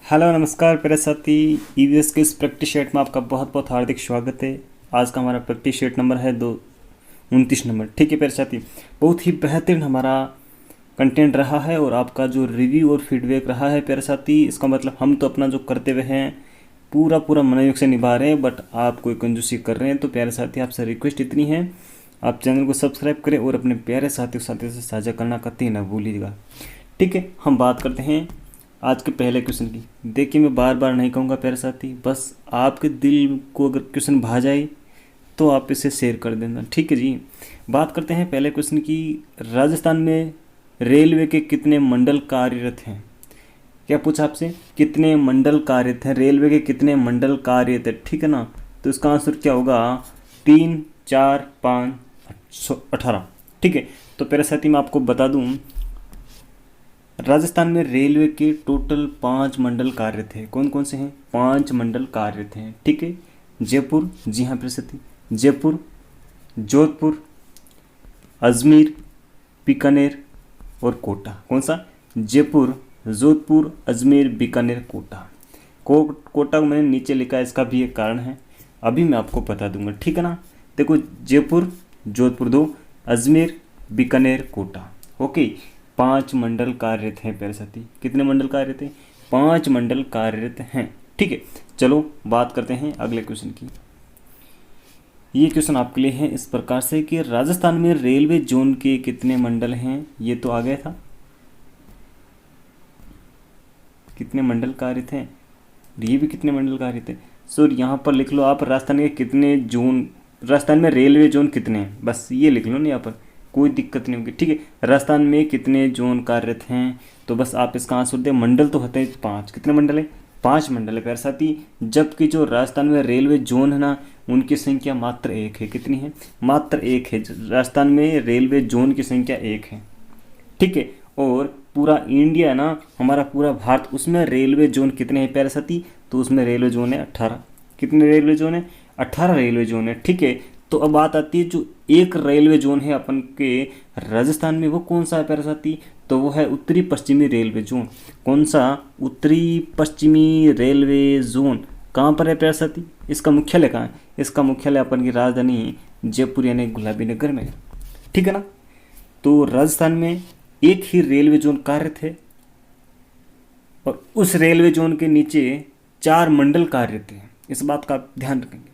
Hello नमस्कार प्यारे साथी। ईवीएस के इस प्रैक्टिस शीट में आपका बहुत बहुत हार्दिक स्वागत है। आज का हमारा प्रैक्टिस शीट नंबर है 29 नंबर। ठीक है प्यारे साथी, बहुत ही बेहतरीन हमारा कंटेंट रहा है और आपका जो रिव्यू और फीडबैक रहा है प्यारे साथी, इसका मतलब हम तो अपना जो करते हुए हैं पूरा पूरा मनोयोग से निभा रहे हैं, बट आप कोई कंजूसी कर रहे हैं। तो प्यारे साथी आपसे रिक्वेस्ट इतनी है, आप चैनल को सब्सक्राइब करें और अपने प्यारे साथियों से साझा करना कतई ना भूलिएगा। ठीक है, हम बात करते हैं आज के पहले क्वेश्चन की। देखिए, मैं बार बार नहीं कहूँगा प्यारे साथी, बस आपके दिल को अगर क्वेश्चन भा जाए तो आप इसे शेयर कर देना। ठीक है जी, बात करते हैं पहले क्वेश्चन की। राजस्थान में रेलवे के कितने मंडल कार्यरत हैं? क्या पूछा आपसे? कितने मंडल कार्यरत हैं? रेलवे के कितने मंडल कार्यरत हैं? ठीक है ना, तो इसका आंसर क्या होगा? 3, 4, 5, 18। ठीक है, तो प्यारे साथी मैं आपको बता दूं, राजस्थान में रेलवे के टोटल 5 मंडल कार्यरत हैं। कौन कौन से हैं? 5 मंडल कार्यरत हैं। ठीक है, जयपुर, जी हाँ प्रसिद्धि, जयपुर, जोधपुर, अजमेर, बीकानेर और कोटा। कौन सा? जयपुर, जोधपुर, अजमेर, बीकानेर, कोटा। कोटा को मैंने नीचे लिखा है, इसका भी एक कारण है, अभी मैं आपको बता दूंगा। ठीक है ना, देखो जयपुर, जोधपुर 2, अजमेर, बीकानेर, कोटा। ओके, 5 मंडल कार्यरत हैं प्यारे साथी। कितने मंडल कार्यरत हैं? 5 मंडल कार्यरत हैं। ठीक है, चलो बात करते हैं अगले क्वेश्चन की। ये क्वेश्चन आपके लिए है इस प्रकार से कि राजस्थान में रेलवे जोन के कितने मंडल हैं? ये तो आ गया था, कितने मंडल कार्यरत हैं, ये भी कितने मंडल कार्यरत हैं। सो यहाँ पर लिख लो आप, राजस्थान के कितने जोन, राजस्थान में रेलवे जोन कितने हैं, बस ये लिख लो ना, यहाँ पर कोई दिक्कत नहीं होगी। ठीक है, राजस्थान में कितने जोन कार्यरत हैं, तो बस आप इसका आंसर दें। मंडल तो होते हैं 5, कितने मंडल है? 5 मंडल है प्यारे साथी। जबकि जो राजस्थान में रेलवे जोन है ना, उनकी संख्या मात्र 1 है। कितनी है? मात्र 1 है। राजस्थान में रेलवे जोन की संख्या 1 है। ठीक है, और पूरा इंडिया ना, हमारा पूरा भारत, उसमें रेलवे जोन कितने हैं प्यारे साथी? तो उसमें रेलवे जोन है 18। कितने रेलवे जोन है? 18 रेलवे जोन है। ठीक है, तो अब बात आती है जो एक रेलवे जोन है अपन के राजस्थान में, वो कौन सा है प्यारे साथी? तो वो है उत्तरी पश्चिमी रेलवे जोन। कौन सा? उत्तरी पश्चिमी रेलवे जोन। कहाँ पर है प्यारे साथी? इसका मुख्यालय कहाँ है? इसका मुख्यालय अपन की राजधानी जयपुर यानी गुलाबी नगर में। ठीक है ना, तो राजस्थान में एक ही रेलवे जोन कार्यरत है और उस रेलवे जोन के नीचे 4 मंडल कार्यरत हैं। इस बात का ध्यान रखेंगे।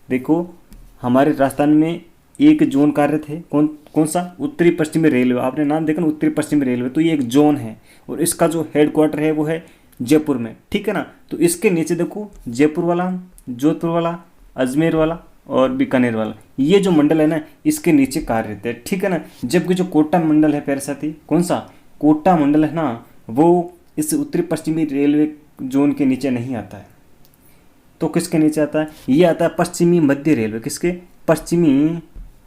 देखो, हमारे राजस्थान में एक जोन कार्यरत है, कौन कौन सा? उत्तरी पश्चिमी रेलवे। आपने नाम देखा ना, उत्तरी पश्चिमी रेलवे, तो ये एक जोन है और इसका जो हेडक्वार्टर है वो है जयपुर में। ठीक है ना, तो इसके नीचे देखो, जयपुर वाला, जोधपुर वाला, अजमेर वाला और बीकानेर वाला, ये जो मंडल है ना, इसके नीचे कार्यरत है। ठीक है ना, जबकि जो कोटा मंडल है प्यारे साथी, कौन सा? कोटा मंडल है ना, वो इस उत्तरी पश्चिमी रेलवे जोन के नीचे नहीं आता है। तो किसके नीचे आता है? ये आता है पश्चिमी मध्य रेलवे। किसके? पश्चिमी,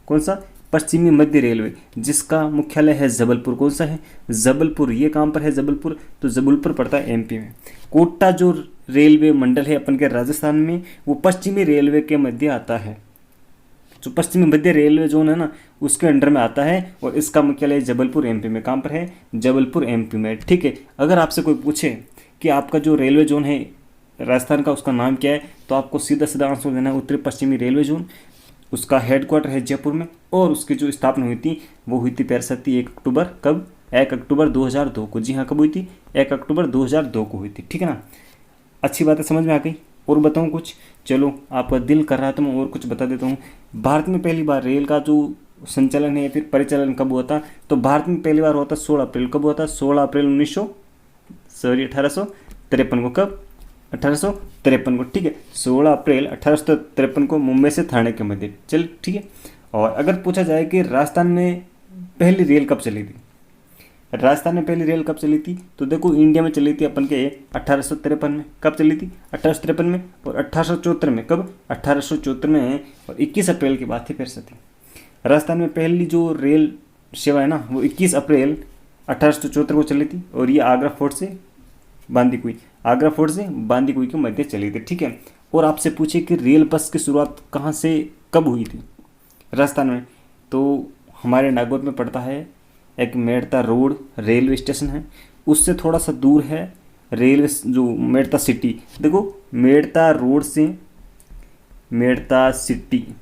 कौन सा? पश्चिमी मध्य रेलवे, जिसका मुख्यालय है जबलपुर। कौन सा है? जबलपुर। ये कहाँ पर है? जबलपुर। तो जबलपुर पड़ता है एमपी में। कोटा जो रेलवे मंडल है अपन के राजस्थान में, वो पश्चिमी रेलवे के मध्य आता है। जो पश्चिमी मध्य रेलवे जोन है ना, उसके अंडर में आता है और इसका मुख्यालय जबलपुर एमपी में। कहाँ पर है? जबलपुर एमपी में। ठीक है, अगर आपसे कोई पूछे कि आपका जो रेलवे जोन है राजस्थान का, उसका नाम क्या है, तो आपको सीधा सीधा आंसर देना है उत्तरी पश्चिमी रेलवे जोन। उसका हेडक्वार्टर है जयपुर में और उसकी जो स्थापना हुई थी वो हुई थी प्यारे साथी 1 अक्टूबर। कब? 1 अक्टूबर 2002 को। जी हाँ, कब हुई थी? 1 अक्टूबर 2002 को हुई थी। ठीक है ना, अच्छी बात है, समझ में आ गई? और बताऊँ कुछ? चलो, आपका दिल कर रहा है तो मैं और कुछ बता देता हूँ। भारत में पहली बार रेल का जो संचालन है या फिर परिचालन कब हुआ था? तो भारत में पहली बार हुआ था 16 अप्रैल। कब हुआ था? 16 अप्रैल 1853 को। कब? 1853 को। ठीक है, 16 अप्रैल 1853 को मुंबई से ठाणे के मध्य। चल ठीक है, और अगर पूछा जाए कि राजस्थान में पहली रेल कब चली थी, राजस्थान में पहली रेल कब चली थी, तो देखो इंडिया में चली थी अपन के 1853 में। कब चली थी? 1853 में। और 1874 में। कब? 1874 में। और 21 अप्रैल की बात थी फिर से थी। राजस्थान में पहली जो रेल सेवा है ना, वो 21 अप्रैल 1874 को चली थी और ये आगरा फोर्ट से बांदीकुई, आगरा फोर्ट से बांदीकुई के मध्य चली थी। ठीक है, और आपसे पूछे कि रेल बस की शुरुआत कहाँ से कब हुई थी राजस्थान में, तो हमारे नागौर में पड़ता है एक मेड़ता रोड रेलवे स्टेशन है, उससे थोड़ा सा दूर है रेल जो मेड़ता सिटी, देखो मेड़ता रोड से मेड़ता सिटी,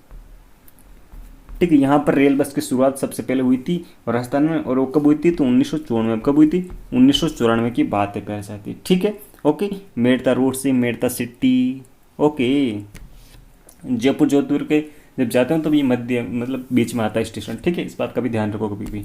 ठीक है, यहाँ पर रेल बस की शुरुआत सबसे पहले हुई थी राजस्थान में, और वो कब हुई थी तो 1994 कब हुई थी, 1994 की बात है प्यारे साथी, ठीक है। ओके, मेड़ता रोड से मेड़ता सिटी। ओके, जयपुर जोधपुर के जब जाते हो तो ये मध्य मतलब बीच में आता है स्टेशन, ठीक है, इस बात का भी ध्यान रखो कभी भी।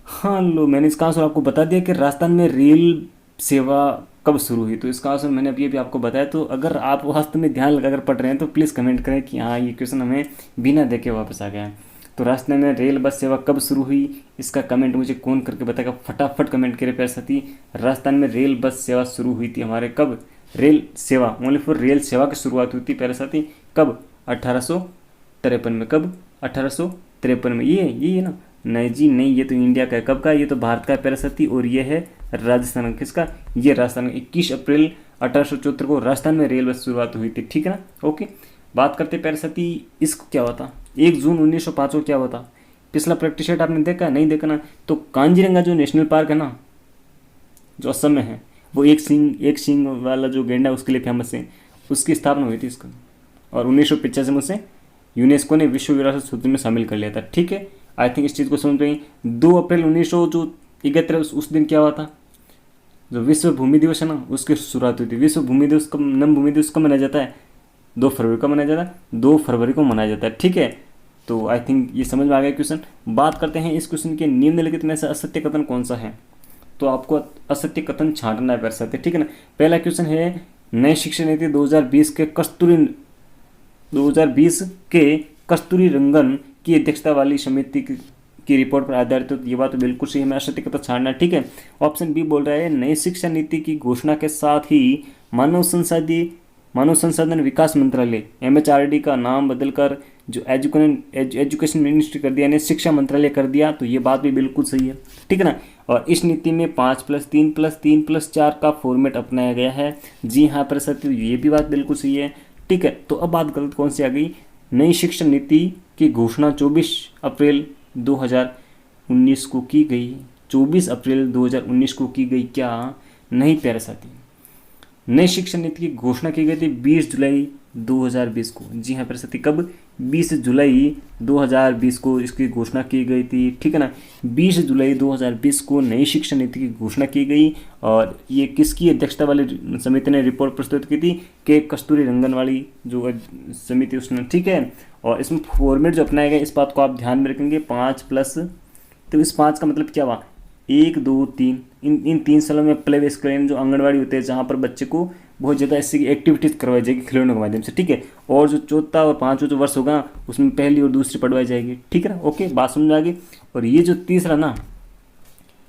हाँ लो, मैंने इसका आंसर आपको बता दिया कि राजस्थान में रेल सेवा कब शुरू हुई, तो इसका आंसर मैंने अभी अभी आपको बताया। तो अगर आप वास्तव में ध्यान लगाकर पढ़ रहे हैं तो प्लीज़ कमेंट करें कि हाँ ये क्वेश्चन हमें बिना देखे वापस आ गया है। तो राजस्थान में रेल बस सेवा कब शुरू हुई, इसका कमेंट मुझे कौन करके बताएगा, फटाफट कमेंट करे प्यारे साथी। राजस्थान में रेल बस सेवा शुरू हुई थी हमारे कब, रेल सेवा ओनली फॉर रेल सेवा की शुरुआत हुई थी प्यारे साथी कब, 1853 में। कब, 1853 में। ये है ना, नहीं जी नहीं, ये तो इंडिया का है। कब का, ये तो भारत का है प्यारे साथी, और ये है राजस्थान का। किसका, ये राजस्थान का। 21 अप्रैल 1874 को राजस्थान में रेल बस शुरुआत हुई थी, ठीक है ना। ओके, बात करते प्यारे साथी इसको क्या हुआ था 1 जून 1905 को, क्या हुआ था। पिछला प्रैक्टिस सेट आपने देखा, नहीं देखा ना, तो कांजीरंगा जो नेशनल पार्क है ना, जो असम में है, वो एक सींग वाला जो गेंडा उसके लिए फेमस है, उसकी स्थापना हुई थी इसका, और 1985 में उसे यूनेस्को ने विश्व विरासत सूची में शामिल कर लिया था, ठीक है। आई थिंक इस चीज़ को समझ पाएंगे। 2 अप्रैल 1971 उस दिन क्या हुआ था, जो विश्व भूमि दिवस है ना, उसकी शुरुआत हुई थी। विश्व भूमि दिवस कब, नम भूमि दिवस कब मनाया जाता है, 2 फरवरी को मनाया जाता है, 2 फरवरी को मनाया जाता है, ठीक है। तो आई थिंक ये समझ में आ गया क्वेश्चन। बात करते हैं इस क्वेश्चन के निम्नलिखित में से असत्य कथन कौन सा है, तो आपको असत्य कथन छांटना है वैसे, ठीक है ना। पहला क्वेश्चन है, नई शिक्षा नीति 2020 के कस्तूरी रंगन की अध्यक्षता वाली समिति की रिपोर्ट पर आधारित, तो ये बात तो बिल्कुल सही है, मैं असत्य कथन छांटना, ठीक है। ऑप्शन बी बोल रहा है, नई शिक्षा नीति की घोषणा के साथ ही मानव संसाधन विकास मंत्रालय MHRD का नाम बदलकर जो एजुकेशन मिनिस्ट्री कर दिया, यानी शिक्षा मंत्रालय कर दिया, तो ये बात भी बिल्कुल सही है, ठीक है ना। और इस नीति में 5+3+3+4 का फॉर्मेट अपनाया गया है, जी हाँ प्रसन्न, तो ये भी बात बिल्कुल सही है, ठीक है। तो अब बात गलत कौन सी आ गई, नई शिक्षा नीति की घोषणा 24 अप्रैल 2019 को की गई, 24 अप्रैल 2019 को की गई क्या, नहीं प्यारे साथी, नई शिक्षा नीति की घोषणा की गई थी 20 जुलाई 2020 को, जी हाँ प्यारे साथी, कब, 20 जुलाई 2020 को इसकी घोषणा की गई थी, ठीक है ना। 20 जुलाई 2020 को नई शिक्षा नीति की घोषणा की गई, और ये किसकी अध्यक्षता वाली समिति ने रिपोर्ट प्रस्तुत की थी, के कस्तूरी रंगन वाली जो समिति उसने, ठीक है। और इसमें फॉर्मेट जो अपनाया गया, इस बात को आप ध्यान में रखेंगे, 5+, तो इस 5 का मतलब क्या हुआ, 1 2 3, इन 3 सालों में प्ले वे स्कूल जो आंगनबाड़ी होते हैं, जहाँ पर बच्चे को बहुत ज़्यादा ऐसी एक्टिविटीज़ करवाई जाएगी खिलौनों के माध्यम से, ठीक है। और जो चौथा और पाँचवा जो वर्ष होगा उसमें पहली और दूसरी पढ़वाई जाएगी, ठीक है ना। ओके, बात समझ आ गई। और ये जो तीसरा ना,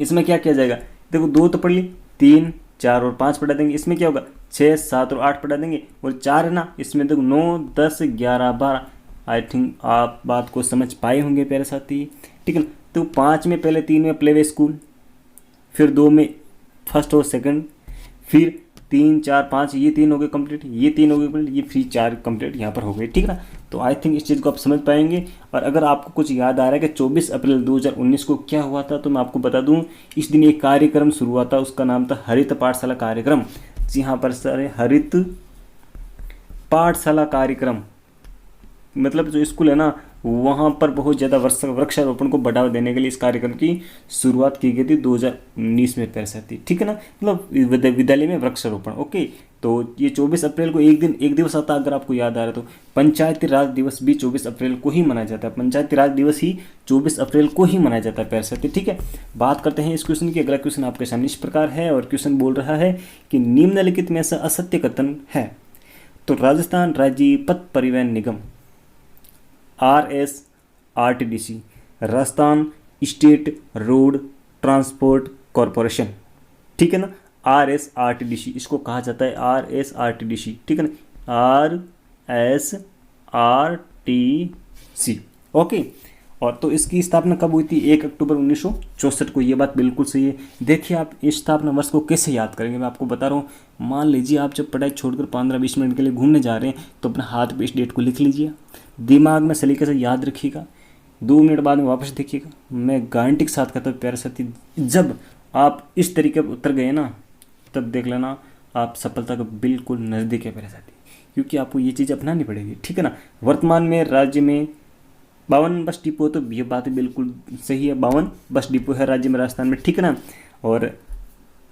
इसमें क्या किया जाएगा, देखो 2 तो पढ़ ली, 3 4 और 5 पढ़ा देंगे, इसमें क्या होगा 6 7 और 8 पढ़ा देंगे, और 4 है ना, इसमें देखो 9 10 11 12। आई थिंक आप बात को समझ पाए होंगे प्यारे साथी, ठीक है ना। तो 5 में पहले 3 में प्ले वे स्कूल, फिर 2 में फर्स्ट और सेकंड, फिर 3 4 5, ये 3 हो गए कंप्लीट, ये 3 हो गए कंप्लीट, ये फिर 4 कंप्लीट यहाँ पर हो गए, ठीक है ना। तो आई थिंक इस चीज़ को आप समझ पाएंगे। और अगर आपको कुछ याद आ रहा है कि 24 अप्रैल 2019 को क्या हुआ था, तो मैं आपको बता दूं, इस दिन एक कार्यक्रम शुरू हुआ था, उसका नाम था हरित पाठशाला कार्यक्रम, जी हाँ पर सर, हरित पाठशाला कार्यक्रम, मतलब जो स्कूल है ना, वहाँ पर बहुत ज़्यादा वृक्षारोपण को बढ़ावा देने के लिए इस कार्यक्रम की शुरुआत की गई थी 2019 में पैसे थी, ठीक है ना, मतलब विद्यालय में वृक्षारोपण। ओके, तो ये 24 अप्रैल को एक दिवस आता है, अगर आपको याद आ रहा है तो। पंचायती राज दिवस भी 24 अप्रैल को ही मनाया जाता है, पंचायती राज दिवस ही 24 अप्रैल को ही मनाया जाता है पैसे, ठीक है। बात करते हैं इस क्वेश्चन की। अगला क्वेश्चन आपके सामने इस प्रकार है, और क्वेश्चन बोल रहा है कि निम्नलिखित में से असत्य कथन है। तो राजस्थान राज्य पथ परिवहन निगम RSRTDC, Rajasthan state road transport corporation, ठीक है ना, RSRTDC इसको कहा जाता है, RSRTDC, ठीक है ना, RSRTC। ओके, और तो इसकी स्थापना कब हुई थी, 1 अक्टूबर 1964 को, ये बात बिल्कुल सही है। देखिए आप इस स्थापना वर्ष को कैसे याद करेंगे, मैं आपको बता रहा हूँ। मान लीजिए आप जब पढ़ाई छोड़कर 15-20 मिनट के लिए घूमने जा रहे हैं, तो अपने हाथ पे इस डेट को लिख लीजिए, दिमाग में सलीके से याद रखिएगा, 2 मिनट बाद में वापस देखिएगा। मैं गारंटी के साथ कहता हूँ प्यारे साथी, जब आप इस तरीके पर उतर गए ना, तब देख लेना आप सफलता के बिल्कुल नज़दीक है मेरे साथी, क्योंकि आपको ये चीज़ अपनानी पड़ेगी, ठीक है ना। वर्तमान में राज्य में 52 बस डिपो, तो ये बात बिल्कुल सही है, 52 बस डिपो है राज्य में, राजस्थान में, ठीक है ना। और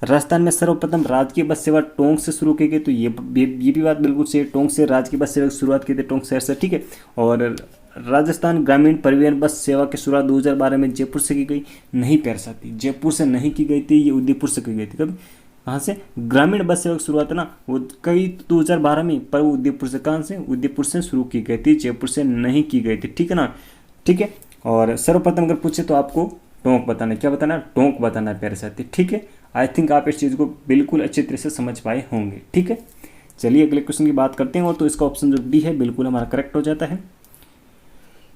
राजस्थान में सर्वप्रथम राजकीय बस सेवा टोंक से शुरू की गई, तो ये भी बात बिल्कुल सही है, टोंक से राजकीय बस सेवा की शुरुआत की थी, टोंक शहर से, ठीक है। और राजस्थान ग्रामीण परिवहन बस सेवा की शुरुआत 2012 में जयपुर से की गई, नहीं पैर साथी, जयपुर से नहीं की गई थी, ये उदयपुर से की गई थी। कब, कहाँ से? ग्रामीण बस सेवा की शुरुआत है ना, वो कई 2012 में, पर वो उदयपुर से, कहाँ से? उदयपुर से शुरू की गई थी, जयपुर से नहीं की गई थी, ठीक है ना, ठीक है। और सर्वप्रथम अगर पूछे तो आपको टोंक बताना है, क्या बताना है? टोंक बताना है प्यारे साथी, ठीक है। आई थिंक आप इस चीज़ को बिल्कुल अच्छी तरह से समझ पाए होंगे, ठीक है। चलिए अगले क्वेश्चन की बात करते हैं, और तो इसका ऑप्शन जो डी है बिल्कुल हमारा करेक्ट हो जाता है।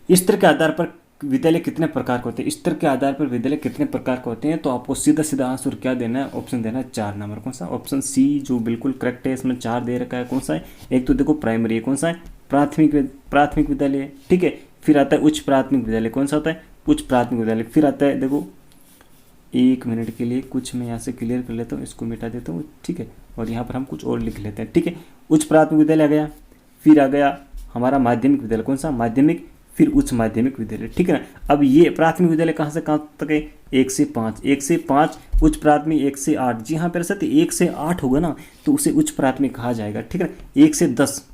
स्तर के आधार पर विद्यालय कितने प्रकार के होते हैं? स्तर के आधार पर विद्यालय कितने प्रकार के होते हैं? तो आपको सीधा सीधा आंसर क्या देना है? ऑप्शन देना है 4 नंबर। कौन सा? ऑप्शन सी जो बिल्कुल करेक्ट है, इसमें 4 दे रखा है। कौन सा है? एक तो देखो प्राइमरी, कौन सा है? प्राथमिक विद्यालय, ठीक है। फिर आता है उच्च प्राथमिक विद्यालय, कौन सा होता है? उच्च प्राथमिक विद्यालय। फिर आता है, देखो 1 मिनट के लिए कुछ मैं यहाँ से क्लियर कर लेता हूँ, इसको मिटा देता हूँ, ठीक है। और यहाँ पर हम कुछ और लिख लेते हैं, ठीक है। उच्च प्राथमिक विद्यालय आ गया, फिर आ गया हमारा माध्यमिक विद्यालय, कौन सा? माध्यमिक, फिर उच्च माध्यमिक विद्यालय, ठीक है ना। अब ये प्राथमिक विद्यालय कहाँ से कहाँ तक है? 1 से 5, 1 से 5, उच्च प्राथमिक 1 से 8। जी हाँ मेरे साथ, 1 से 8 होगा ना तो उसे उच्च प्राथमिक कहा जाएगा, ठीक है ना। 1 से 10,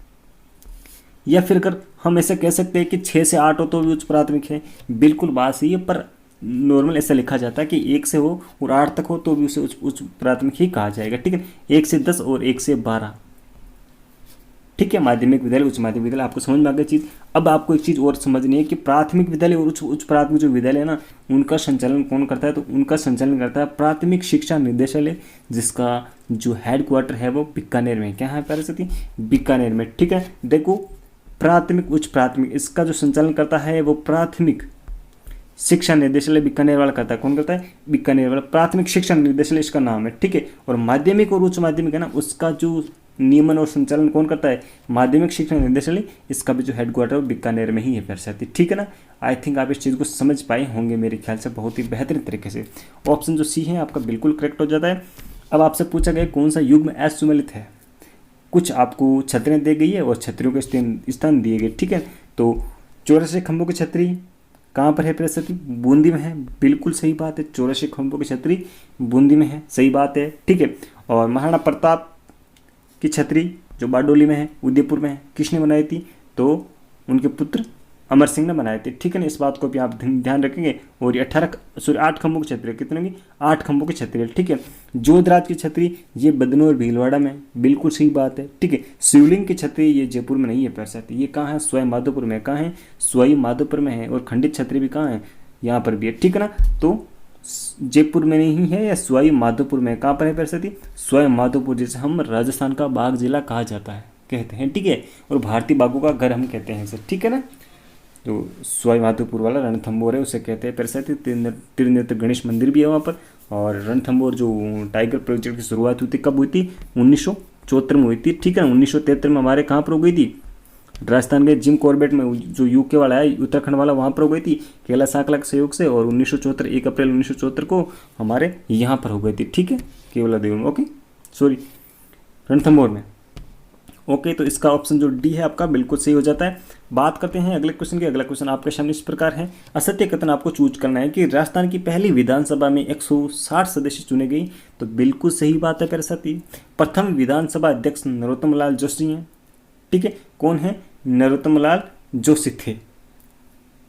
या फिर अगर हम ऐसे कह सकते हैं कि 6 से 8 हो तो भी उच्च प्राथमिक है, बिल्कुल बात सही है। पर नॉर्मल ऐसा लिखा जाता है कि 1 से हो और 8 तक हो तो भी उसे उच्च प्राथमिक ही कहा जाएगा, ठीक है। 1 से 10 और 1 से 12, ठीक है। माध्यमिक विद्यालय, उच्च माध्यमिक विद्यालय, आपको समझ में आ गई चीज़। अब आपको एक चीज़ और समझनी है कि प्राथमिक विद्यालय और उच्च प्राथमिक जो विद्यालय है ना, उनका संचालन कौन करता है? तो उनका संचालन करता है प्राथमिक शिक्षा निदेशालय, जिसका जो हेड क्वार्टर है वो बीकानेर में। क्या है प्यारे साथी? बीकानेर में, ठीक है। देखो प्राथमिक, उच्च प्राथमिक, इसका जो संचालन करता है वो प्राथमिक शिक्षा निदेशालय बीकानेर वाला करता है। कौन करता है? बीकानेर वाला प्राथमिक शिक्षा निदेशालय इसका नाम है, ठीक है। और माध्यमिक और उच्च माध्यमिक है ना, उसका जो नियमन और संचालन कौन करता है? माध्यमिक शिक्षा निदेशालय, इसका भी जो हेडक्वार्टर है वो बीकानेर में ही है प्यारे साथी, ठीक है ना। आई थिंक आप इस चीज़ को समझ पाए होंगे मेरे ख्याल से बहुत ही बेहतरीन तरीके से। ऑप्शन जो सी है आपका बिल्कुल करेक्ट हो जाता है। अब आपसे पूछा गया कौन सा युग्म असुमेलित है? कुछ आपको छतरियाँ दी गई है और छतरियों के स्थान दिए गए, ठीक है। तो 84 खंभों की छतरी कहाँ पर है प्यारे साथी? बूंदी में है, बिल्कुल सही बात है। 84 खंभों की छतरी बूंदी में है, सही बात है, ठीक है। और महाराणा प्रताप की छतरी जो बारडोली में है, उदयपुर में है, किसने बनाई थी? तो उनके पुत्र अमर सिंह ने बनाए थे, ठीक है ना। इस बात को भी आप ध्यान रखेंगे। और ये 8 खंभों की छतरी, कितने की? 8 खंभों की छतरी, ठीक है। जोधराज की छतरी ये बदनौर भीलवाड़ा में, बिल्कुल सही बात है, ठीक है। शिवलिंग की छतरी ये जयपुर में नहीं है प्यारे साथी, ये कहाँ है? सवाई माधोपुर में। कहाँ है? सवाई माधोपुर में है। और खंडित छतरी भी कहाँ है? यहाँ पर भी है, ठीक है ना। तो जयपुर में नहीं है या सवाई माधोपुर में, कहाँ पर है प्यारे साथी? सवाई माधोपुर, जिसे हम राजस्थान का बाघ जिला कहा जाता है, कहते हैं, ठीक है। और भारतीय बाघों का घर हम कहते हैं इसे, ठीक है ना। जो सवाई माधोपुर वाला रणथंभौर है उसे कहते हैं प्यारे साथी। त्रिनेत्र गणेश मंदिर भी है वहाँ पर। और रणथंभौर जो टाइगर प्रोजेक्ट की शुरुआत हुई थी कब हुई थी? 1974 में हुई थी, ठीक है ना। 1973 में हमारे कहाँ पर हो गई थी? राजस्थान के जिम कॉर्बेट में, जो यूके वाला है, उत्तराखंड वाला, वहाँ पर हो गई थी कैलाश साकला के सहयोग से। और 1974 1 अप्रैल 1974 को हमारे यहाँ पर हो गई थी, ठीक है, केवला देव में, ओके सॉरी रणथंभौर में, ओके। तो इसका ऑप्शन जो डी है आपका बिल्कुल सही हो जाता है। बात करते हैं अगले क्वेश्चन की। अगला क्वेश्चन आपके सामने इस प्रकार है। असत्य कथन आपको चूज करना है कि राजस्थान की पहली विधानसभा में 160 सदस्य चुने गए। तो बिल्कुल सही बात है प्यारे साथी। प्रथम विधानसभा अध्यक्ष नरोत्तम लाल जोशी हैं, ठीक है। कौन है? नरोत्तम लाल जोशी थे,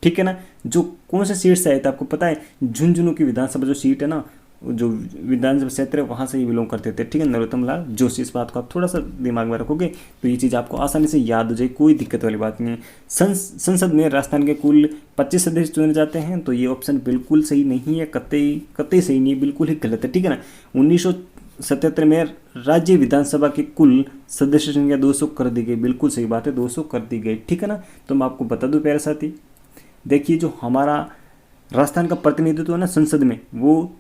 ठीक है ना। जो कौन से सीट से आए थे आपको पता है? झुंझुनू की विधानसभा जो सीट है ना, जो विधानसभा क्षेत्र है वहाँ से ही बिलोंग करते थे, ठीक है। नरोत्तम लाल जोशी, इस बात को आप थोड़ा सा दिमाग में रखोगे तो ये चीज़ आपको आसानी से याद हो जाए, कोई दिक्कत वाली बात नहीं है। संसद में राजस्थान के कुल 25 सदस्य चुने जाते हैं। तो ये ऑप्शन बिल्कुल सही नहीं है, कतई सही नहीं है, बिल्कुल ही गलत है, ठीक है ना। 1977 में राज्य विधानसभा की कुल सदस्य संख्या 200 कर दी गई, बिल्कुल सही बात है, 200 कर दी गई, ठीक है ना। तो मैं आपको बता दूं प्यारे साथी, देखिए जो हमारा राजस्थान का प्रतिनिधित्व है ना संसद में, वो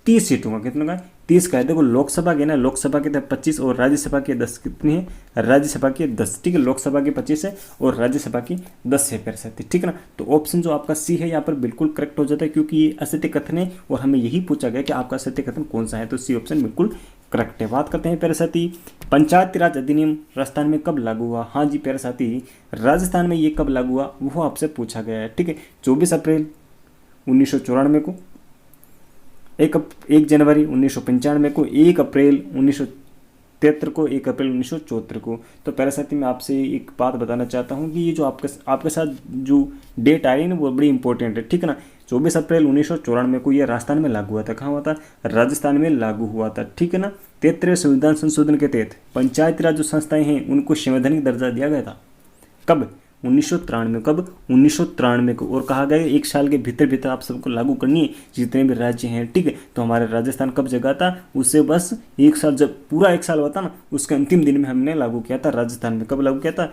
30 सीटों का, कितना का? 30 का है। देखो लोकसभा के ना, लोकसभा के 25 और राज्यसभा के 10, कितनी है? राज्यसभा के 10, ठीक है। लोकसभा के 25 है और राज्यसभा की 10 है प्यारे साथी, ठीक है ना। तो ऑप्शन जो आपका सी है यहाँ पर बिल्कुल करेक्ट हो जाता है, क्योंकि ये असत्य कथन है और हमें यही पूछा गया कि आपका सत्य कथन कौन सा है। तो सी ऑप्शन बिल्कुल करेक्ट है। बात करते हैं प्यारे साथी, पंचायती राज अधिनियम राजस्थान में कब लागू हुआ? हाँ जी प्यारे साथी, राजस्थान में ये कब लागू हुआ वो आपसे पूछा गया है। ठीक है, 24 अप्रैल 1994 को, 1 जनवरी 1995 को, 1 अप्रैल 1973 को, 1 अप्रैल 1974 को। तो प्यारे साथी मैं आपसे एक बात बताना चाहता हूँ कि ये जो आपके साथ जो डेट आ रही है ना वो बड़ी इंपॉर्टेंट है। ठीक है ना, 24 अप्रैल 1994 को ये राजस्थान में लागू हुआ था। कहाँ हुआ था? राजस्थान में लागू हुआ था। ठीक है ना, 73वें संविधान संशोधन के तहत पंचायती राज जो संस्थाएं हैं उनको संवैधानिक दर्जा दिया गया था। कब? 1993। कब? 1993 को। और कहा गया 1 साल के भीतर भीतर आप सबको लागू करनी है जितने भी राज्य हैं। ठीक है, तो हमारे राजस्थान कब जगह था? उससे बस 1 साल, जब पूरा 1 साल हुआ था ना उसके अंतिम दिन में हमने लागू किया था राजस्थान में। कब लागू किया था?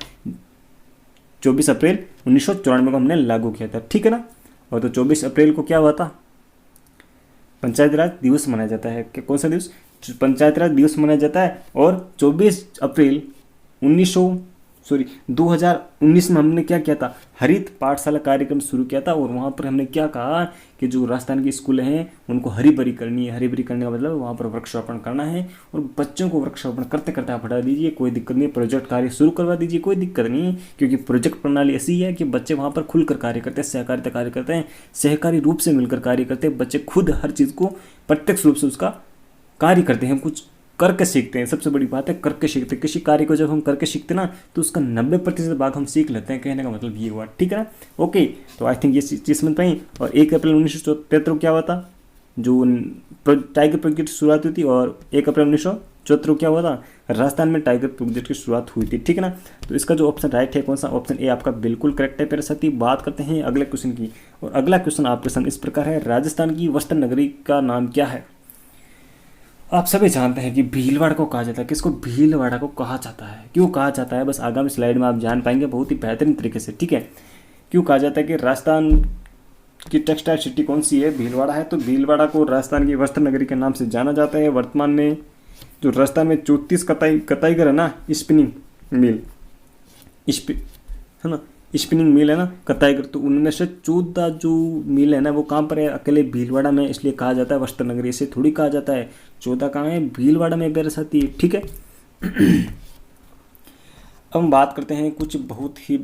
24 अप्रैल 1994 को हमने लागू किया था। ठीक है ना, और तो 24 अप्रैल को क्या हुआ था? पंचायती राज दिवस मनाया जाता है। कौन सा दिवस? पंचायती राज दिवस मनाया जाता है। और 24 अप्रैल 2019 में हमने क्या किया था? हरित पाठशाला कार्यक्रम शुरू किया था। और वहाँ पर हमने क्या कहा कि जो राजस्थान की स्कूल हैं उनको हरी भरी करनी है। हरी भरी करने का मतलब वहाँ पर वृक्षारोपण करना है और बच्चों को वृक्षारोपण करते करते आप हटा दीजिए, कोई दिक्कत नहीं। प्रोजेक्ट कार्य शुरू करवा दीजिए, कोई दिक्कत नहीं है, क्योंकि प्रोजेक्ट प्रणाली ऐसी है कि बच्चे वहाँ पर खुलकर कार्य करते हैं, सहकारिता कार्य करते हैं, सहकारी रूप से मिलकर कार्य करते हैं। बच्चे खुद हर चीज़ को प्रत्यक्ष रूप से उसका कार्य करते हैं, कुछ करके सीखते हैं। सबसे बड़ी बात है करके सीखते हैं। किसी कार्य को जब हम करके सीखते ना तो उसका 90% भाग हम सीख लेते हैं। कहने का मतलब ये हुआ। ठीक है ना, ओके। तो आई थिंक ये चीज़ समझ पाई। और 1 अप्रैल 1973 को क्या हुआ था? जो टाइगर प्रोजेक्ट की शुरुआत हुई थी। और 1 अप्रैल 1974 को क्या हुआ था? राजस्थान में टाइगर प्रोजेक्ट की शुरुआत हुई थी। ठीक है ना, तो इसका जो ऑप्शन राइट है कौन सा? ऑप्शन ए आपका बिल्कुल करेक्ट है। मेरे साथ ही बात करते हैं अगले क्वेश्चन की। और अगला क्वेश्चन आपके सामने इस प्रकार है, राजस्थान की वस्त्र नगरी का नाम क्या है? आप सभी जानते हैं कि भीलवाड़ा को कहा जाता है। किसको? भीलवाड़ा को कहा जाता है। क्यों कहा जाता है? बस आगामी स्लाइड में आप जान पाएंगे बहुत ही बेहतरीन तरीके से। ठीक है, क्यों कहा जाता है कि राजस्थान की टेक्सटाइल सिटी कौन सी है? भीलवाड़ा है। तो भीलवाड़ा को राजस्थान की वस्त्र नगरी के नाम से जाना जाता है। वर्तमान में जो राजस्थान में 34 कताईगर है ना, स्पिनिंग मिल, है ना, स्पिनिंग मिल है ना, कताईगर, तो उनमें से 14 जो मिल है ना वो कहाँ पर है? अकेले भीलवाड़ा में, इसलिए कहा जाता है वस्त्र नगरी। इसे थोड़ी कहा जाता है 14 कहाँ है? भीलवाड़ा में मेरे साथ ही। ठीक है, अब हम बात करते हैं कुछ बहुत ही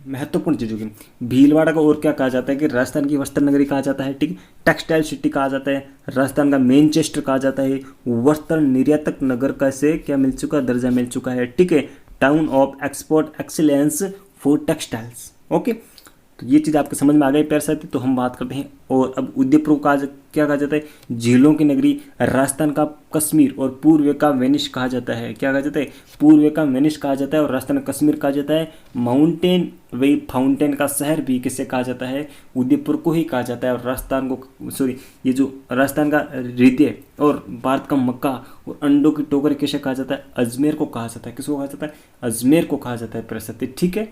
महत्वपूर्ण चीज़ों की। भीलवाड़ा को और क्या कहा जाता है? कि राजस्थान की वस्त्र नगरी कहा जाता है। ठीक, टेक्सटाइल सिटी कहा जाता है, राजस्थान का मैनचेस्टर कहा जाता है, वस्त्र निर्यातक नगर का से क्या मिल चुका? दर्जा मिल चुका है। ठीक है, town of export excellence for textiles. Okay, तो ये चीज़ आपको समझ में आ गई प्यारे साथी। तो हम बात करते हैं। और अब उदयपुर को क्या कहा जाता है? झीलों की नगरी, राजस्थान का कश्मीर और पूर्व का वेनिस कहा जाता है। क्या कहा जाता है? पूर्व का वेनिस कहा जाता है। और राजस्थान का कश्मीर कहा जाता है माउंटेन वे फाउंटेन का शहर भी किसे कहा जाता है? उदयपुर को ही कहा जाता है। और राजस्थान को ये जो राजस्थान का हृदय और भारत का मक्का और अंडों की टोकरी किसे कहा जाता है? अजमेर को कहा जाता है। किसको कहा जाता है? अजमेर को कहा जाता है प्यारे साथी। ठीक है,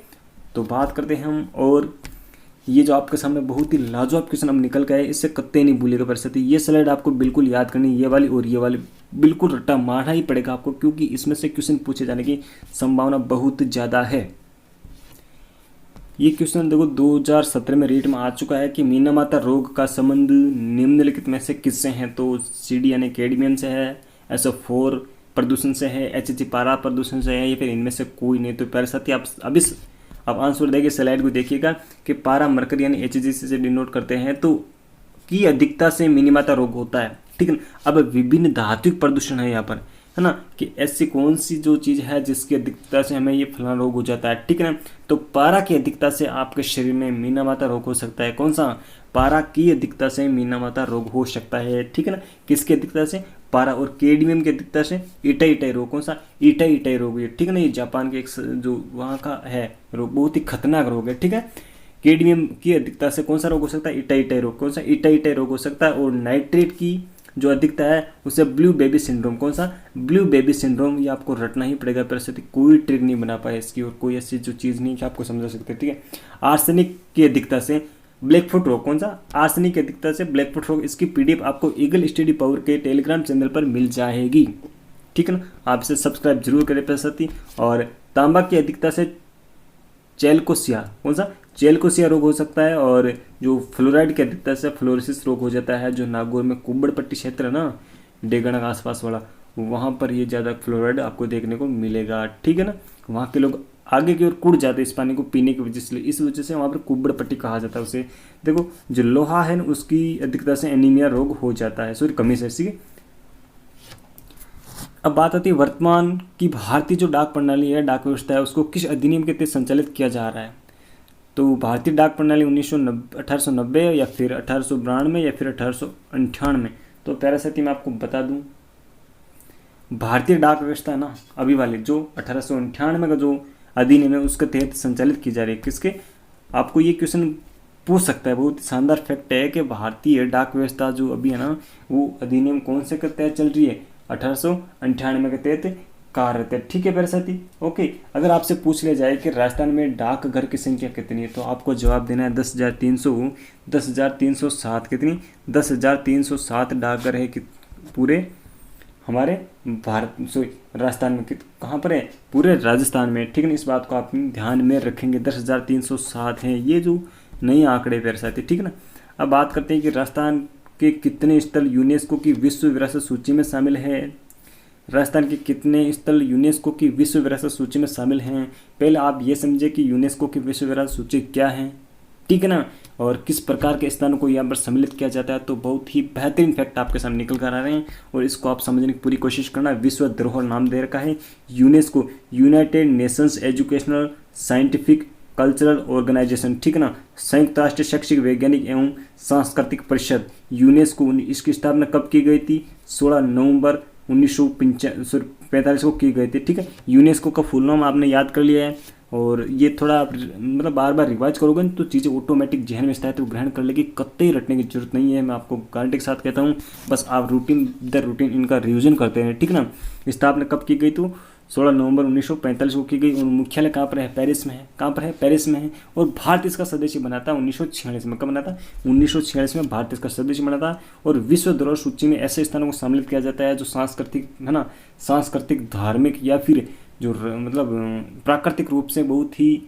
तो बात करते हैं हम। और ये जो आपके सामने बहुत ही लाजवाब क्वेश्चन अब निकल गए, इससे कत्ते नहीं भूलेगा परिस्थिति। ये स्लाइड आपको बिल्कुल याद करनी, ये वाली और ये वाली बिल्कुल रट्टा मारना ही पड़ेगा आपको, क्योंकि इसमें से क्वेश्चन पूछे जाने की संभावना बहुत ज़्यादा है। ये क्वेश्चन देखो 2017 में रीट में आ चुका है कि मीना माता रोग का संबंध निम्नलिखित में से किससे है? तो CD यानी कैडमियम से है, SO4 प्रदूषण से है, HG पारा प्रदूषण से है, या फिर इनमें से कोई नहीं। तो प्यारे साथी आप आंसर देखिए, स्लाइड को देखिएगा कि पारा मरकरी यानी HG से डिनोट करते हैं तो की अधिकता से मिनीमाता रोग होता है। ठीक है, अब विभिन्न धात्विक प्रदूषण है यहाँ पर, है ना, कि ऐसी कौन सी जो चीज़ है जिसकी अधिकता से हमें ये फलाना रोग हो जाता है। ठीक है ना, तो पारा की अधिकता से आपके शरीर में मीना माता रोग हो सकता है। कौन सा? पारा की अधिकता से मीना माता रोग हो सकता है। ठीक है ना, किसकी अधिकता से? पारा। और कैडमियम की अधिकता से इटाई रोग। कौन सा? इटाई रोग। ये ठीक है ना, ये जापान के एक जो वहाँ का है रोग, बहुत ही खतरनाक रोग है। ठीक है, कैडमियम की अधिकता से कौन सा रोग हो सकता है? इटाई रोग। कौन सा? इटाई रोग हो सकता है। और नाइट्रेट की जो अधिकता है उसे ब्लू बेबी सिंड्रोम। कौन सा? Blue baby syndrome. ये आपको रटना ही पड़ेगा परिस्थिति, कोई ट्रिक नहीं बना पाए इसकी और कोई ऐसी जो चीज़ नहीं कि आपको समझा सकते। ठीक है, आर्सेनिक की अधिकता से ब्लैकफुट रोग। कौन सा? आर्सेनिक की अधिकता से ब्लैकफुट रोग। इसकी PDF आपको ईगल स्टडी पावर के टेलीग्राम चैनल पर मिल जाएगी। ठीक है ना, आप इसे सब्सक्राइब जरूर करें परिस्थिति। और तांबा की अधिकता से चेलकोसिया। कौन सा? चेलकोसिया रोग हो सकता है। और जो फ्लोराइड की अधिकता से फ्लोरोसिस रोग हो जाता है, जो नागौर में कुब्बड़ पट्टी क्षेत्र है ना, डेगण के आसपास वाला, वहाँ पर ये ज़्यादा फ्लोराइड आपको देखने को मिलेगा, ठीक है ना। वहाँ के लोग आगे की ओर कूद जाते हैं इस पानी को पीने की वजह से, इस वजह से वहाँ पर कुब्बड़ पट्टी कहा जाता है उसे। देखो जो लोहा है ना उसकी अधिकता से एनीमिया रोग हो जाता है, सॉरी कमी से, ठीक है। अब बात आती है वर्तमान की भारतीय जो डाक प्रणाली है, डाक व्यवस्था है, उसको किस अधिनियम के तहत संचालित किया जा रहा है। तो भारतीय डाक प्रणाली 1890 या फिर 1892 या फिर 1898। तो प्यारे साथी मैं आपको बता दूं, भारतीय डाक व्यवस्था है ना अभी वाले जो 1898 का जो अधिनियम है उसके तहत संचालित की जा रही है। किसके, आपको ये क्वेश्चन पूछ सकता है, बहुत शानदार फैक्ट है कि भारतीय डाक व्यवस्था जो अभी है ना वो अधिनियम कौन से के तहत चल रही है, 1898 के तहत कार्यरत है, ठीक है प्यारे साथी। ओके, अगर आपसे पूछ लिया जाए कि राजस्थान में डाकघर की संख्या कितनी है, तो आपको जवाब देना है 10,307। कितनी, 10,307 डाकघर है कि पूरे हमारे भारत, सॉरी राजस्थान में, कहाँ पर है, पूरे राजस्थान में, ठीक है ना। इस बात को आप ध्यान में रखेंगे, 10,307 हैं ये जो नए आंकड़े प्यारे साथी, ठीक है ना। अब बात करते हैं कि राजस्थान के कितने स्थल यूनेस्को की विश्व विरासत सूची में शामिल है। राजस्थान के कितने स्थल यूनेस्को की विश्व विरासत सूची में शामिल हैं। पहले आप ये समझे कि यूनेस्को की विश्व विरासत सूची क्या है, ठीक है ना, और किस प्रकार के स्थानों को यहाँ पर सम्मिलित किया जाता है। तो बहुत ही बेहतरीन फैक्ट आपके सामने निकल कर आ रहे हैं और इसको आप समझने की पूरी कोशिश करना। विश्व धरोहर नाम दे रखा है UNESCO, United Nations Educational Scientific Cultural Organisation, ठीक है ना, संयुक्त राष्ट्र शैक्षिक वैज्ञानिक एवं सांस्कृतिक परिषद। यूनेस्को इसकी स्थापना कब की गई थी, 16 नवंबर 1945 को की गई थी, ठीक है। यूनेस्को का फुल नाम आपने याद कर लिया है और ये थोड़ा मतलब बार बार रिवाइज करोगे तो चीज़ें ऑटोमेटिक जहन में स्थायित्व ग्रहण कर लेगी, कतई रटने की जरूरत नहीं है। मैं आपको गारंटी के साथ कहता हूँ, बस आप रूटीन दर रूटीन इनका रिवीजन करते हैं, ठीक ना। स्थापना कब की गई, तो 16 नवंबर 1945 को की गई और मुख्यालय कहाँ पर है, पेरिस में है। कहाँ पर है, पेरिस में है। और भारत इसका सदस्य बना था 1946 में। कब बना था, 1946 में भारत इसका सदस्य बना था। और विश्व धरोहर सूची में ऐसे स्थानों को सम्मिलित किया जाता है जो सांस्कृतिक है ना, सांस्कृतिक धार्मिक या फिर जो मतलब प्राकृतिक रूप से बहुत ही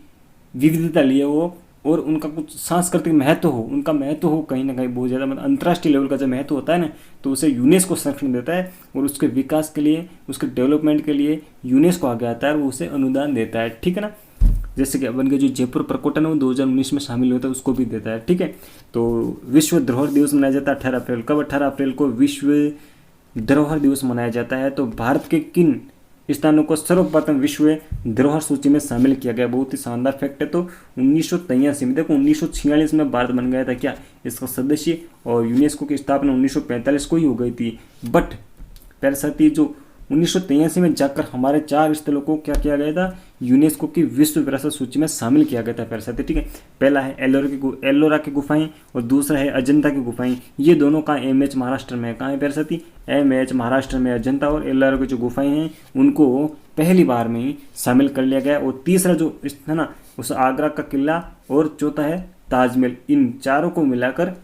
विविधता लिए हो और उनका कुछ सांस्कृतिक महत्व हो, उनका महत्व हो कहीं ना कहीं बहुत ज़्यादा, मतलब अंतर्राष्ट्रीय लेवल का जो महत्व होता है ना, तो उसे यूनेस्को संरक्षण देता है और उसके विकास के लिए, उसके डेवलपमेंट के लिए यूनेस्को आगे आता है और वो उसे अनुदान देता है, ठीक है ना। जैसे कि अपन के जो जयपुर प्रकोटन है वो 2019 में शामिल होता है, उसको भी देता है, ठीक है। तो विश्व धरोहर दिवस मनाया जाता है 18 अप्रैल। कब, 18 अप्रैल को विश्व धरोहर दिवस मनाया जाता है। तो भारत के किन स्थानों को सर्वप्रथम विश्व धरोहर सूची में शामिल किया गया, बहुत ही शानदार फैक्ट है। तो 1983 में, देखो 1946 में भारत बन गया था क्या इसका सदस्य, और यूनेस्को की स्थापना 1945 को ही हो गई थी। बट प्यारे साथी जो 1983 में जाकर हमारे 4 स्थलों को क्या किया गया था, यूनेस्को की विश्व विरासत सूची में शामिल किया गया था प्यारे साथी, ठीक है। पहला है एलोरा की गुफाएं और दूसरा है अजंता की गुफाएं। ये दोनों कहाँ, एमएच महाराष्ट्र में है। कहाँ है प्यारे साथी, एमएच महाराष्ट्र में। अजंता और एलोरा की जो गुफाएं हैं उनको पहली बार में ही शामिल कर लिया गया। और तीसरा जो है ना उस आगरा का किला और चौथा है ताजमहल। इन चारों को मिलाकर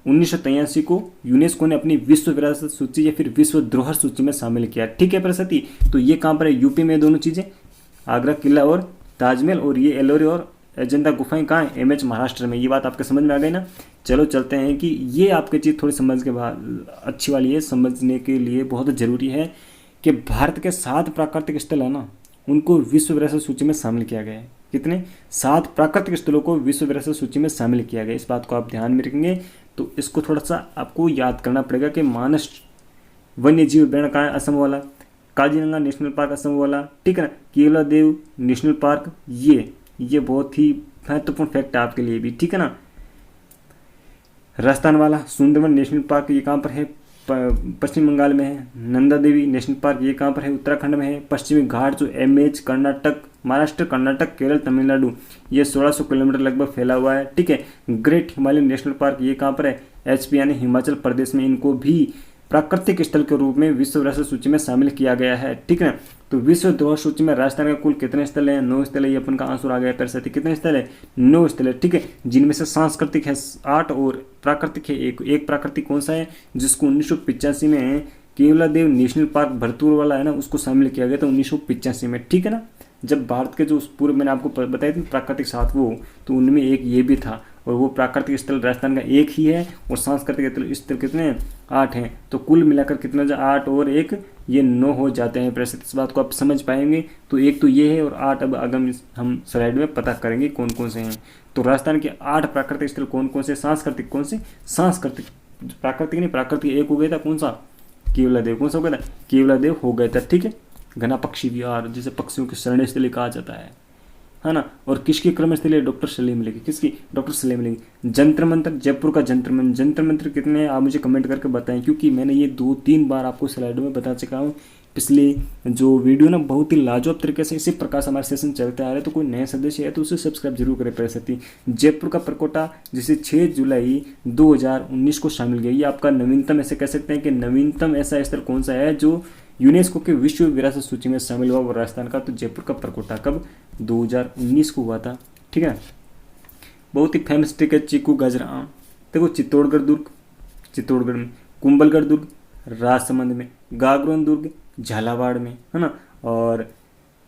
1983 को यूनेस्को ने अपनी विश्व विरासत सूची या फिर विश्व धरोहर सूची में शामिल किया, ठीक है प्रसति। तो ये कहाँ पर है, यूपी में दोनों चीज़ें, आगरा किला और ताजमहल, और ये एलोरे और अजंता गुफाएं कहाँ है, एमएच महाराष्ट्र में। ये बात आपके समझ में आ गई ना। चलो चलते हैं कि ये आपकी चीज़ थोड़ी समझ के बाद अच्छी वाली है, समझने के लिए बहुत ज़रूरी है कि भारत के 7 प्राकृतिक स्थल है ना उनको विश्व विरासत सूची में शामिल किया गया है। कितने, 7 प्राकृतिक स्थलों को विश्व विरासत सूची में शामिल किया गया। इस बात को आप ध्यान में रखेंगे। तो इसको थोड़ा सा आपको याद करना पड़ेगा कि मानस वन्य जीव अभ्यारण्य कहाँ है, असम वाला। काजीरंगा नेशनल पार्क असम वाला, ठीक है ना। केवलादेव नेशनल पार्क, ये बहुत ही महत्वपूर्ण फैक्ट है आपके लिए भी, ठीक है ना। राजस्थान वाला सुंदरवन नेशनल पार्क, ये कहाँ पर है, पश्चिम बंगाल में है। नंदा देवी नेशनल पार्क, ये कहाँ पर है, उत्तराखंड में है। पश्चिमी घाट जो एमएच कर्नाटक, महाराष्ट्र, कर्नाटक, केरल, तमिलनाडु, ये 1600 किलोमीटर लगभग फैला हुआ है, ठीक है। ग्रेट हिमालयन नेशनल पार्क, ये कहाँ पर है, एचपी यानी हिमाचल प्रदेश में। इनको भी प्राकृतिक स्थल के रूप में विश्व विरासत सूची में शामिल किया गया है, ठीक है। तो विश्व धरोहर सूची में राजस्थान का कुल कितने स्थल हैं, 9 स्थल है। ये अपन का आंसर आ गया प्यारे साथी, कितने स्थल है, 9 स्थल है, ठीक है। जिनमें से सांस्कृतिक है 8 और प्राकृतिक है एक प्राकृतिक कौन सा है, जिसको 1985 में केवलादेव नेशनल पार्क भरतपुर वाला है ना उसको शामिल किया गया था 1985 में, ठीक है ना। जब भारत के जो पूर्व मैंने आपको बताई थी प्राकृतिक 7 वो, तो उनमें एक ये भी था। और वो प्राकृतिक स्थल राजस्थान का एक ही है, और सांस्कृतिक स्थल कितने हैं, 8 हैं। तो कुल मिलाकर कितना हो जाए, 8 और 1 ये 9 हो जाते हैं प्रतिशत। इस बात को आप समझ पाएंगे। तो एक तो ये है और 8 अब आगामी हम स्लाइड में पता करेंगे कौन कौन से हैं। तो राजस्थान के 8 प्राकृतिक स्थल कौन कौन से, सांस्कृतिक कौन से, सांस्कृतिक, प्राकृतिक नहीं, प्राकृतिक एक हो गया था, कौन सा, केवलादेव, कौन सा हो गया था, केवलादेव हो गया था, ठीक है। घना पक्षी विहार जिसे पक्षियों की शरण स्थली कहा जाता है ना। और किसकी क्रम स्थली, डॉक्टर सलीम अली की, किसकी, डॉक्टर सलीम अली की। जंतर मंतर, जयपुर का जंतर मंतर कितने हैं आप मुझे कमेंट करके बताएं, क्योंकि मैंने ये 2-3 बार आपको स्लाइडों में बता चुका हूँ। पिछले जो वीडियो ना बहुत ही लाजवाब तरीके से इसी प्रकार से हमारे सेशन चलते आ रहे हैं। तो कोई नया सदस्य है तो उसे सब्सक्राइब जरूर करें प्रयासती। जयपुर का परकोटा जिसे 6 जुलाई 2019 को शामिल किया, ये आपका नवीनतम, ऐसे कह सकते हैं कि नवीनतम ऐसा स्थल कौन सा है जो यूनेस्को के विश्व विरासत सूची में शामिल हुआ, वो राजस्थान का। तो जयपुर का परकोटा कब, 2019 को हुआ था, ठीक है। बहुत ही फेमस ट्रिक है चीकू गाजर आम। देखो चित्तौड़गढ़ दुर्ग, चित्तौड़गढ़ में, कुंभलगढ़ दुर्ग राजसमंद में, गागरोन दुर्ग झालावाड़ में, है ना। और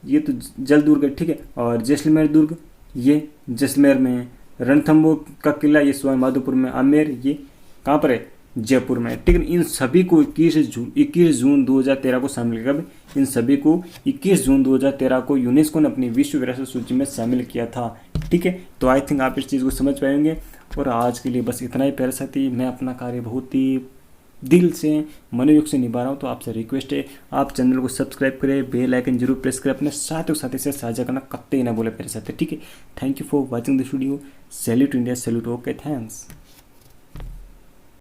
ये तो जल दुर्ग है, ठीक है। और जैसलमेर दुर्ग ये जैसलमेर में है। रणथंबोर का किला ये सवाई माधोपुर में। आमेर ये कहाँ पर है, जयपुर में, ठीक है। इन सभी को 21 जून 2013 को शामिल किया। इन सभी को 21 जून 2013 को यूनेस्को ने अपनी विश्व विरासत सूची में शामिल किया था, ठीक है। तो आई थिंक आप इस चीज़ को समझ पाएंगे। और आज के लिए बस इतना ही प्यारे साथी। मैं अपना कार्य बहुत ही दिल से, मनोयोग से निभा रहा हूँ। तो आपसे रिक्वेस्ट है आप चैनल को सब्सक्राइब करें, बेल आइकन जरूर प्रेस करें, अपने साथी से साझा करना कतई ना बोले मेरे साथ, ठीक है। Thank you for watching this video. Salute India, salute, okay, thanks.